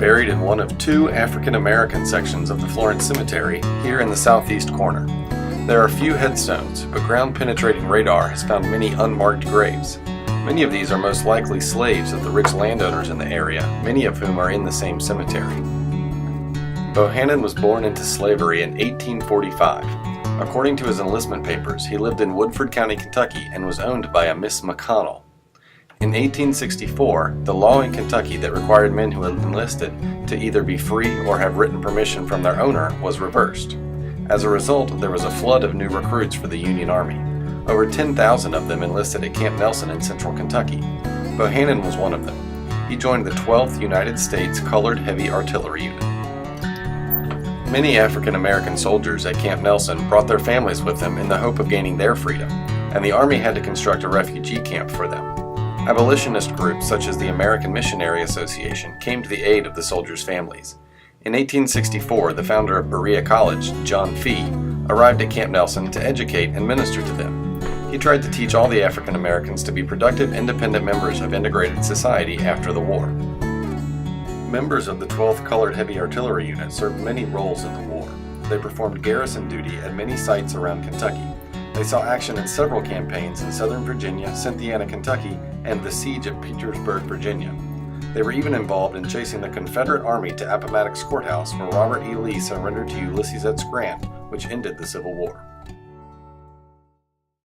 buried in one of two African American sections of the Florence Cemetery, here in the southeast corner. There are few headstones, but ground-penetrating radar has found many unmarked graves. Many of these are most likely slaves of the rich landowners in the area, many of whom are in the same cemetery. Bohannon was born into slavery in 1845. According to his enlistment papers, he lived in Woodford County, Kentucky, and was owned by a Miss McConnell. In 1864, the law in Kentucky that required men who had enlisted to either be free or have written permission from their owner was reversed. As a result, there was a flood of new recruits for the Union Army. Over 10,000 of them enlisted at Camp Nelson in central Kentucky. Bohannon was one of them. He joined the 12th United States Colored Heavy Artillery Unit. Many African American soldiers at Camp Nelson brought their families with them in the hope of gaining their freedom, and the Army had to construct a refugee camp for them. Abolitionist groups such as the American Missionary Association came to the aid of the soldiers' families. In 1864, the founder of Berea College, John Fee, arrived at Camp Nelson to educate and minister to them. He tried to teach all the African Americans to be productive, independent members of integrated society after the war. Members of the 12th Colored Heavy Artillery Unit served many roles in the war. They performed garrison duty at many sites around Kentucky. They saw action in several campaigns in Southern Virginia, Cynthiana, Kentucky, and the siege of Petersburg, Virginia. They were even involved in chasing the Confederate Army to Appomattox Courthouse, where Robert E. Lee surrendered to Ulysses S. Grant, which ended the Civil War.